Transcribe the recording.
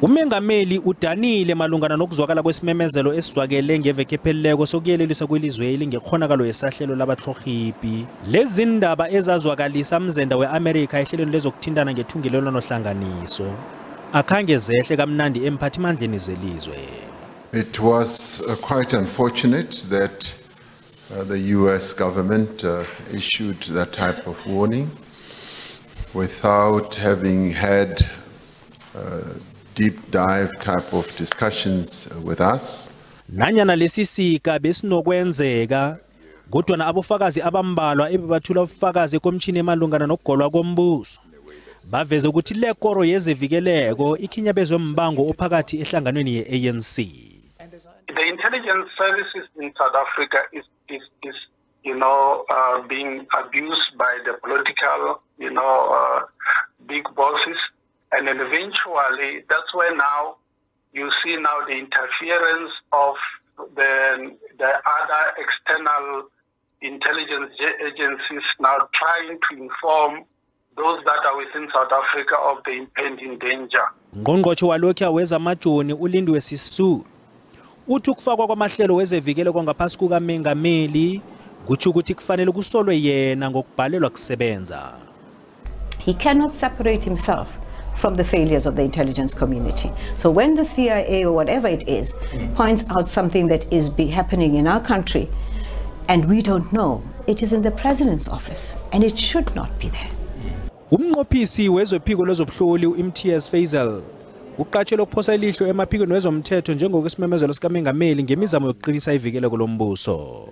Umengameli udanile malungana nokuzwakala kwesimemezelo esizwakele ngeveke epheleleko sokuyelelisa kwelizweli ngekhonakalo yesahlelo labatlhorhipi. Lezi ndaba ezazwakalisa umzenda we-Amerikha ehlelweni lezokuthintana ngethungelelwano hlanganiso akhange zehle kamnandi emphathimandleni zelizwe. It was quite unfortunate that the US government issued that type of warning without having had deep dive type of discussions with us. Nanyana lesisika besinokwenzeka kodwa abofakazi abambalwa ebebathula ubufakazi komtjhini emalungana nokugolwa kombuso baveze ukuthi lekoro yezevikeleko ikhinyabezwe mbango ophakathi ehlanganweni ye-ANC. The intelligence services in South Africa is being abused by the political, big bosses. And then eventually, that's where now you see now the interference of the other external intelligence agencies now trying to inform those that are within South Africa of the impending danger. Ngqongqotjhe walokhuya wezamajoni uLindiwe Sisulu uthi ukufakwa kwamahlelo wezevikeleko ngaphasi kukaMengameli kuthi ukuthi kufanele kusolwe yena ngokubhalelwa kusebenza. He cannot separate himself from the failures of the intelligence community. So when the CIA or whatever it is points out something that is happening in our country and we don't know, it is in the president's office and it should not be there. Umnqophisi wezophiko lezobuhloli uMTS Faisal uqatshelwe ukuphosa ilihlo emaphikweni wezomthetho njengokwesimemezelo sikaMengameli ngemizamo yokuqinisa ivikeleko lombuso.